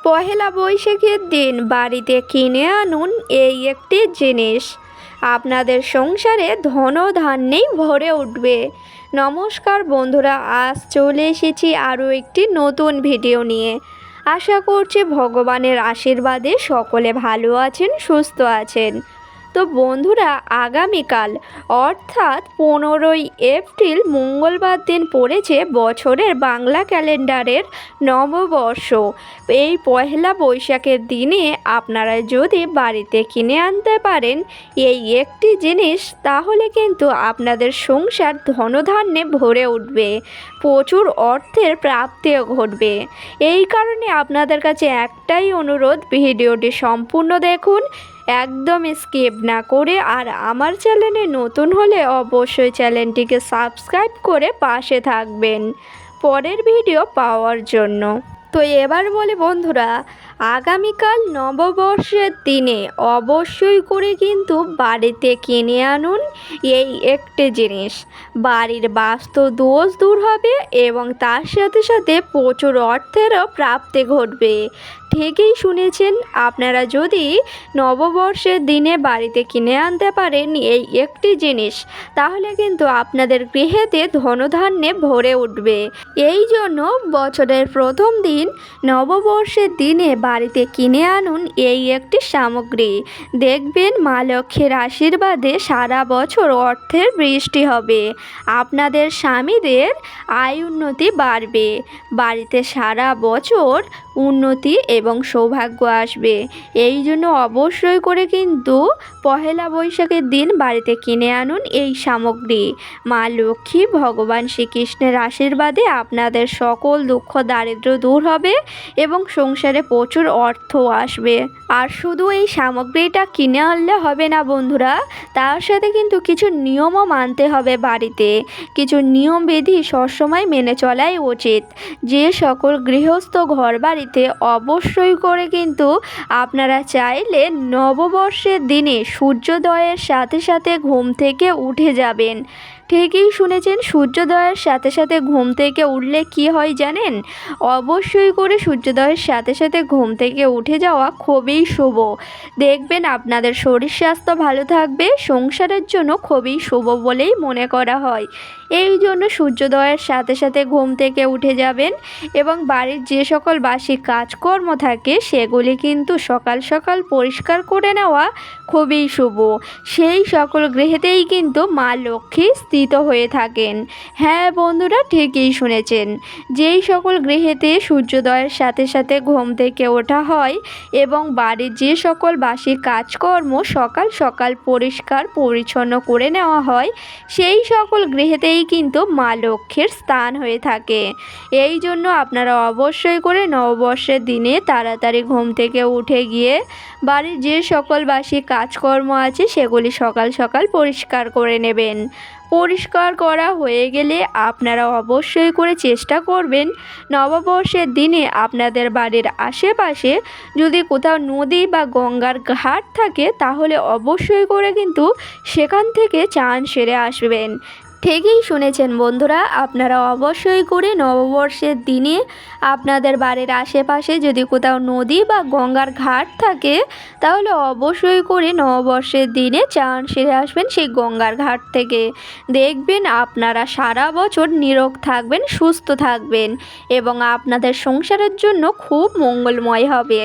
পহেলা বৈশাখের দিন বাড়িতে কিনে আনুন এই একটি জিনিস, আপনাদের সংসারে ধন ধান্যেই ভরে উঠবে। নমস্কার বন্ধুরা, আজ চলে এসেছি আরও একটি নতুন ভিডিও নিয়ে। আশা করছি ভগবানের আশীর্বাদে সকলে ভালো আছেন, সুস্থ আছেন। তো বন্ধুরা, আগামীকাল অর্থাৎ 15ই এপ্রিল মঙ্গলবার দিন পড়েছে বছরের বাংলা ক্যালেন্ডারের নববর্ষ। এই পহেলা বৈশাখের দিনে আপনারা যদি বাড়িতে কিনে আনতে পারেন এই একটি জিনিস, তাহলে কিন্তু আপনাদের সংসার ধনধান্যে ভরে উঠবে, প্রচুর অর্থের প্রাপ্তিও ঘটবে। এই কারণে আপনাদের কাছে একটাই অনুরোধ, ভিডিওটি সম্পূর্ণ দেখুন, একদম স্কিপ না করে। আর আমার চ্যানেলে নতুন হলে অবশ্যই চ্যানেলটিকে সাবস্ক্রাইব করে পাশে থাকবেন পরের ভিডিও পাওয়ার জন্য। তো এবার বলি বন্ধুরা, আগামীকাল নববর্ষের দিনে অবশ্যই করে কিন্তু বাড়িতে কিনে আনুন এই একটি জিনিস। বাড়ির বাস্তু দোষ দূর হবে এবং তার সাথে সাথে প্রচুর অর্থেরও প্রাপ্তি ঘটবে। ঠিকই শুনেছেন, আপনারা যদি নববর্ষের দিনে বাড়িতে কিনে আনতে পারেন এই একটি জিনিস, তাহলে কিন্তু আপনাদের গৃহেতে ধনধান্যে ভরে উঠবে। এই জন্য বছরের প্রথম দিন নববর্ষের দিনে বাড়িতে কিনে আনুন এই একটি সামগ্রী। দেখবেন মা লক্ষ্মীর আশীর্বাদে সারা বছর অর্থের বৃষ্টি হবে, আপনাদের স্বামীদের আয় উন্নতি বাড়বে, বাড়িতে সারা বছর উন্নতি এবং সৌভাগ্য আসবে। এই জন্য অবশ্যই করে কিন্তু পহেলা বৈশাখের দিন বাড়িতে কিনে আনুন এই সামগ্রী। মা লক্ষ্মী ভগবান শ্রীকৃষ্ণের আশীর্বাদে আপনাদের সকল দুঃখ দারিদ্র্য দূর হবে এবং সংসারে প্রচুর অর্থ আসবে। আর শুধু এই সামগ্রীটা কিনে আনলে হবে না বন্ধুরা, তার সাথে কিন্তু কিছু নিয়মও মানতে হবে বাড়িতে। কিছু নিয়মবিধি সবসময় মেনে চলাই উচিত। যে সকল গৃহস্থ ঘর বাড়িতে অবশ্যই করে কিন্তু আপনারা চাইলে নববর্ষের দিনে সূর্যোদয়ের সাথে সাথে ঘুম থেকে উঠে যাবেন। ঠিকই শুনেছেন, সূর্যোদয়ের সাথে সাথে ঘুম থেকে উঠলে কি হয় জানেন? অবশ্যই করে সূর্যোদয়ের সাথে সাথে ঘুম থেকে উঠে যাওয়া খুবই শুভ। দেখবেন আপনাদের শরীর স্বাস্থ্য ভালো থাকবে, সংসারের জন্য খুবই শুভ বলেই মনে করা হয়। এই জন্য সূর্যোদয়ের সাথে সাথে ঘুম থেকে উঠে যাবেন এবং বাড়ির যে সকল বাসি কাজকর্ম থাকে সেগুলি কিন্তু সকাল সকাল পরিষ্কার করে নেওয়া খুবই শুভ। সেই সকল গৃহেতেই কিন্তু মা লক্ষ্মী স্থিত হয়ে থাকেন। হ্যাঁ বন্ধুরা, ঠিকই শুনেছেন, যেই সকল গৃহেতে সূর্যোদয়ের সাথে সাথে ঘুম থেকে ওঠা হয় এবং বাড়ির যে সকল বাসি কাজকর্ম সকাল সকাল পরিষ্কার পরিচ্ছন্ন করে নেওয়া হয়, সেই সকল গৃহেতেই কিন্তু মা লক্ষ্মীর স্থান হয়ে থাকে। এই জন্য আপনারা অবশ্যই করে নববর্ষের দিনে তাড়াতাড়ি ঘুম থেকে উঠে গিয়ে বাড়ির যে সকল বাসি কাজকর্ম আছে সেগুলি সকাল সকাল পরিষ্কার করে নেবেন। পরিষ্কার করা হয়ে গেলে আপনারা অবশ্যই করে চেষ্টা করবেন নববর্ষের দিনে আপনাদের বাড়ির আশেপাশে যদি কোথাও নদী বা গঙ্গার ঘাট থাকে, তাহলে অবশ্যই করে কিন্তু সেখান থেকে চান সেরে আসবেন। ঠিকই শুনেছেন বন্ধুরা, আপনারা অবশ্যই করে নববর্ষের দিনে আপনাদের বাড়ির আশেপাশে যদি কোথাও নদী বা গঙ্গার ঘাট থাকে, তাহলে অবশ্যই করে নববর্ষের দিনে চান সেরে আসবেন সেই গঙ্গার ঘাট থেকে। দেখবেন আপনারা সারা বছর নিরোগ থাকবেন, সুস্থ থাকবেন এবং আপনাদের সংসারের জন্য খুব মঙ্গলময় হবে।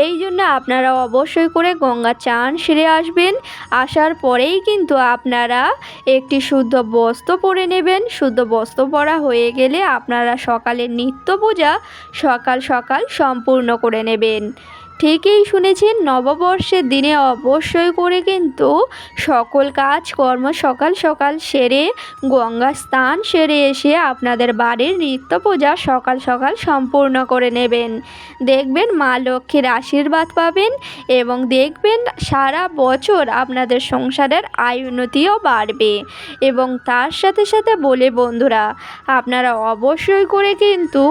এই জন্য আপনারা অবশ্যই করে গঙ্গা চান সেরে আসবেন। আসার পরেই কিন্তু আপনারা একটি শুদ্ধ বস্ত্র পরে নেবেন। শুদ্ধ বস্ত্র পরা হয়ে গেলে আপনারা সকালের নিত্য পূজা সকাল সকাল সম্পূর্ণ করে নেবেন। ঠিকই শুনেছেন, নববর্ষের দিনে অবশ্যই করে কিন্তু সকল কাজকর্ম সকাল সকাল সেরে গঙ্গা স্নান সেরে এসে আপনাদের বাড়ির নিত্য পূজা সকাল সকাল সম্পূর্ণ করে নেবেন। দেখবেন মা লক্ষ্মীর আশীর্বাদ পাবেন এবং দেখবেন সারা বছর আপনাদের সংসারের আয় উন্নতিও বাড়বে। এবং তার সাথে সাথে বলে বন্ধুরা, আপনারা অবশ্যই করে কিন্তু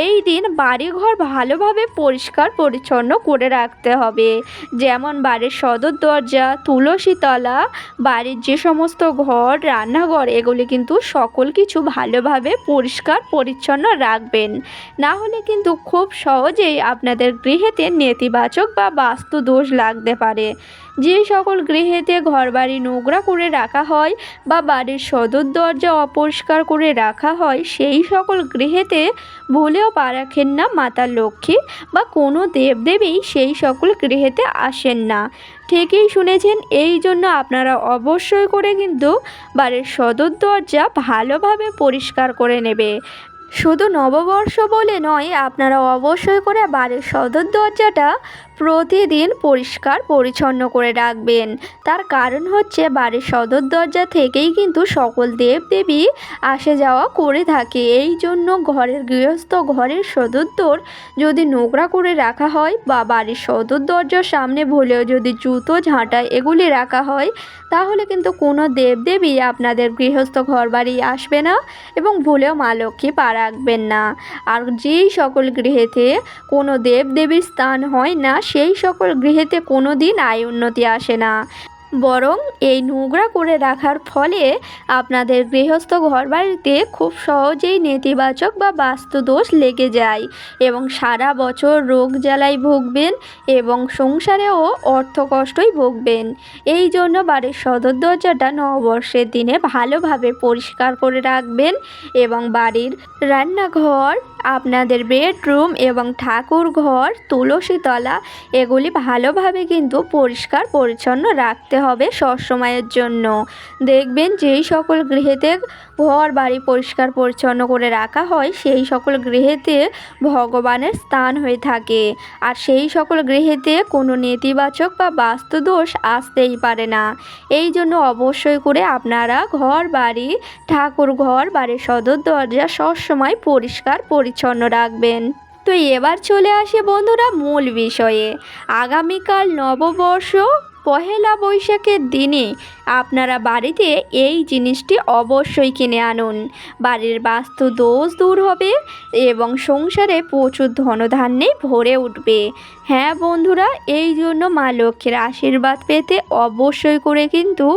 এই দিন বাড়িঘর ভালোভাবে পরিষ্কার পরিচ্ছন্ন করে রাখতে হবে। যেমন বাড়ির সদর দরজা, তুলসী তলা, বাড়ির যে সমস্ত ঘর, রান্নাঘর, এগুলি কিন্তু সকল কিছু ভালোভাবে পরিষ্কার পরিচ্ছন্ন রাখবেন। না হলে কিন্তু খুব সহজেই আপনাদের গৃহেতে নেতিবাচক বা বাস্তু দোষ লাগতে পারে। যে সকল গৃহেতে ঘরবাড়ি নোংরা করে রাখা হয় বা বাড়ির সদর দরজা অপরিষ্কার করে রাখা হয়, সেই সকল গৃহেতে ভুলেও পা রাখেন না মাতা লক্ষ্মী বা কোনো দেবদেবী সেই সকল গৃহেতে আসেন না। ঠিকই শুনেছেন। এই জন্য আপনারা অবশ্যই করে কিন্তু বাড়ির সদর দরজা ভালোভাবে পরিষ্কার করে নেবে। শুধু নববর্ষ বলে নয়, আপনারা অবশ্যই করে বাড়ির সদর দরজাটা প্রতিদিন পরিষ্কার পরিচ্ছন্ন করে রাখবেন। তার কারণ হচ্ছে বাড়ির সদর দরজা থেকেই কিন্তু সকল দেবদেবী আসে যাওয়া করে থাকে। এই জন্য ঘরের গৃহস্থ ঘরের সদর দর যদি নোংরা করে রাখা হয় বা বাড়ির সদর দরজার সামনে ভুলেও যদি জুতো, ঝাঁটা এগুলি রাখা হয়, তাহলে কিন্তু কোনো দেবদেবী আপনাদের গৃহস্থ ঘরবাড়ি আসবে না এবং ভুলেও মা লক্ষ্মী পা রাখবেন না। আর যেই সকল গৃহেতে কোনো দেবদেবীর স্থান হয় না, সেই সকল গৃহেতে কোনো দিন আয় উন্নতি আসে না, বরং এই নোংরা করে রাখার ফলে আপনাদের গৃহস্থ ঘরবাড়িতে খুব সহজেই নেতিবাচক বা বাস্তু দোষ লেগে যায় এবং সারা বছর রোগ জ্বালায় ভুগবেন এবং সংসারেও অর্থকষ্টই ভুগবেন। এই জন্য বাড়ির সদর দরজাটা নববর্ষের দিনে ভালোভাবে পরিষ্কার করে রাখবেন এবং বাড়ির রান্নাঘর, আপনাদের বেডরুম এবং ঠাকুর ঘর, তুলসী তলা এগুলি ভালোভাবে কিন্তু পরিষ্কার পরিচ্ছন্ন রাখতে হবে সবসময়ের জন্য। দেখবেন যেই সকল গৃহেতে ঘর বাড়ি পরিষ্কার পরিচ্ছন্ন করে রাখা হয়, সেই সকল গৃহেতে ভগবানের স্থান হয়ে থাকে আর সেই সকল গৃহেতে কোনো নেতিবাচক বা বাস্তুদোষ আসতেই পারে না। এই জন্য অবশ্যই করে আপনারা ঘর বাড়ি, ঠাকুর ঘর, বাড়ির সদর দরজা সবসময় পরিষ্কার পরিচ্ছন্ন রাখবেন। তো এবার চলে আসে বন্ধুরা মূল বিষয়ে। আগামীকাল নববর্ষ, পহেলা বৈশাখের দিনে আপনারা বাড়িতে এই জিনিসটি অবশ্যই কিনে আনুন। বাড়ির বাস্তু দোষ দূর হবে এবং সংসারে প্রচুর ধনধান্যে ভরে উঠবে। হ্যাঁ বন্ধুরা, এই জন্য মা লক্ষ্মীর আশীর্বাদ পেতে অবশ্যই করে কিন্তু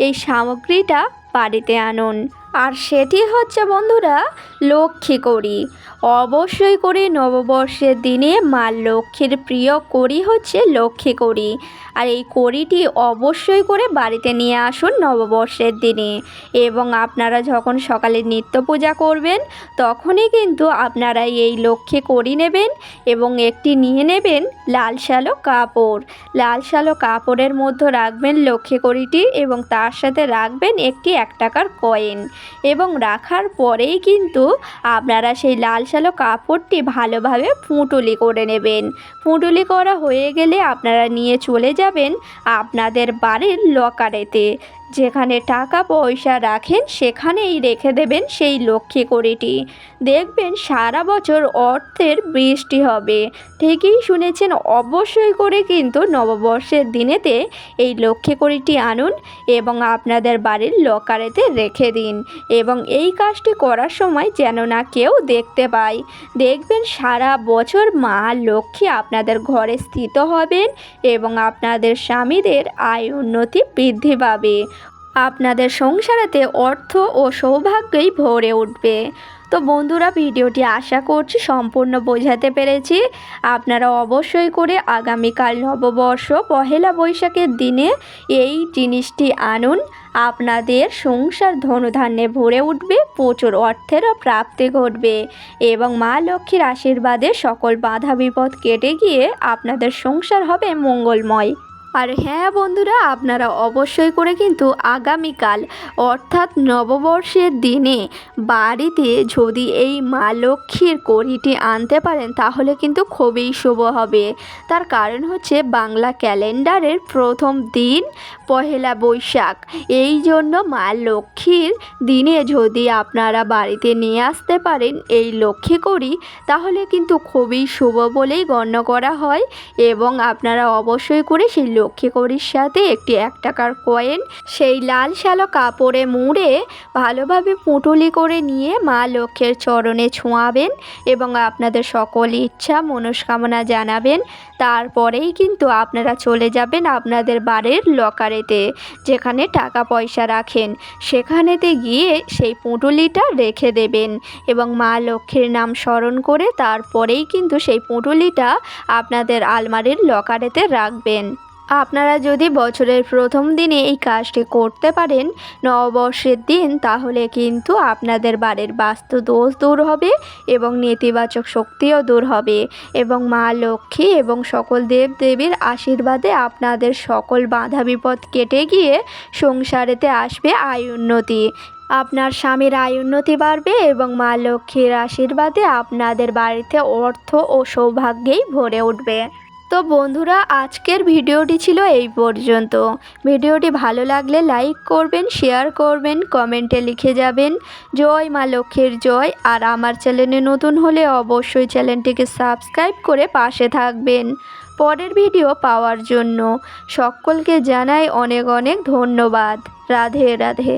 এই সামগ্রীটা বাড়িতে আনুন। আর সেটি হচ্ছে বন্ধুরা লক্ষ্মী কড়ি। অবশ্যই করে নববর্ষের দিনে মা লক্ষ্মীর প্রিয় কড়ি হচ্ছে লক্ষ্মী কড়ি। আর এই কড়িটি অবশ্যই করে বাড়িতে নিয়ে আসুন নববর্ষের দিনে। এবং আপনারা যখন সকালে নিত্য পূজা করবেন, তখনই কিন্তু আপনারা এই লক্ষ্মী কড়ি নেবেন এবং একটি নিয়ে নেবেন লাল সালো কাপড়। লাল সালো কাপড়ের মধ্যে রাখবেন লক্ষ্মী কড়িটি এবং তার সাথে রাখবেন একটি 1 টাকার কয়েন। এবং রাখার পরেই কিন্তু আপনারা সেই লাল সালো কাপড়টি ভালোভাবে পুঁটুলি করে নেবেন। পুঁটুলি করা হয়ে গেলে আপনারা নিয়ে চলে যাবেন আপনাদের বাড়ির লকারেতে। যেখানে টাকা পয়সা রাখেন সেখানেই রেখে দেবেন সেই লক্ষ্মী কড়িটি। দেখবেন সারা বছর অর্থের বৃষ্টি হবে। ঠিকই শুনেছেন। অবশ্যই করে কিন্তু নববর্ষের দিনেতে এই লক্ষ্মী কড়িটি আনুন এবং আপনাদের বাড়ির লকারেতে রেখে দিন এবং এই কাজটি করার সময় যেন না কেউ দেখতে পায়। দেখবেন সারা বছর মা লক্ষ্মী আপনাদের ঘরে স্থিত হবেন এবং আপনাদের স্বামীদের আয় উন্নতি বৃদ্ধি পাবে। আপনাদের সংসারেতে অর্থ ও সৌভাগ্যই ভরে উঠবে। তো বন্ধুরা, ভিডিওটি আশা করছি সম্পূর্ণ বোঝাতে পেরেছি। আপনারা অবশ্যই করে আগামীকাল নববর্ষ পহেলা বৈশাখের দিনে এই জিনিসটি আনুন। আপনাদের সংসার ধনধান্যে ভরে উঠবে, প্রচুর অর্থেরও প্রাপ্তি ঘটবে এবং মা লক্ষ্মীর আশীর্বাদে সকল বাধা বিপদ কেটে গিয়ে আপনাদের সংসার হবে মঙ্গলময়। আর হ্যাঁ বন্ধুরা, আপনারা অবশ্যই করে কিন্তু আগামীকাল অর্থাৎ নববর্ষের দিনে বাড়িতে যদি এই মা লক্ষ্মীর কড়িটি আনতে পারেন তাহলে কিন্তু খুবই শুভ হবে। তার কারণ হচ্ছে বাংলা ক্যালেন্ডারের প্রথম দিন পহেলা বৈশাখ। এই জন্য মা লক্ষ্মীর দিনে যদি আপনারা বাড়িতে নিয়ে আসতে পারেন এই লক্ষ্মী কড়ি, তাহলে কিন্তু খুবই শুভ বলেই গণ্য করা হয় এবং আপনারা অবশ্যই করে সেই লক্ষ্মী কড়ির সাথে একটি 1 টাকার কয়েন সেই লাল শ্যালো কাপড়ে মুড়ে ভালোভাবে পুঁটুলি করে নিয়ে মা লক্ষ্মীর চরণে ছোঁয়াবেন এবং আপনাদের সকল ইচ্ছা মনস্কামনা জানাবেন। তারপরেই কিন্তু আপনারা চলে যাবেন আপনাদের বাড়ির লকারেতে, যেখানে টাকা পয়সা রাখেন, সেখানেতে গিয়ে সেই পুঁটুলিটা রেখে দেবেন এবং মা লক্ষ্মীর নাম স্মরণ করে তারপরেই কিন্তু সেই পুঁটুলিটা আপনাদের আলমারির লকারেতে রাখবেন। আপনারা যদি বছরের প্রথম দিনে এই কাজটি করতে পারেন নববর্ষের দিন, তাহলে কিন্তু আপনাদের বাড়ির বাস্তু দোষ দূর হবে এবং নেতিবাচক শক্তিও দূর হবে এবং মা লক্ষ্মী এবং সকল দেবদেবীর আশীর্বাদে আপনাদের সকল বাধা বিপদ কেটে গিয়ে সংসারেতে আসবে আয় উন্নতি। আপনার স্বামীর আয় উন্নতি বাড়বে এবং মা লক্ষ্মীর আশীর্বাদে আপনাদের বাড়িতে অর্থ ও সৌভাগ্যেই ভরে উঠবে। তো বন্ধুরা, আজকের ভিডিওটি ছিল এই পর্যন্ত। ভিডিওটি ভালো লাগলে লাইক করবেন, শেয়ার করবেন, কমেন্টে লিখে যাবেন জয় মা লক্ষ্মীর জয়। আর আমার চ্যানেলে নতুন হলে অবশ্যই চ্যানেলটিকে সাবস্ক্রাইব করে পাশে থাকবেন পরের ভিডিও পাওয়ার জন্য। সকলকে জানাই অনেক অনেক ধন্যবাদ। রাধে রাধে।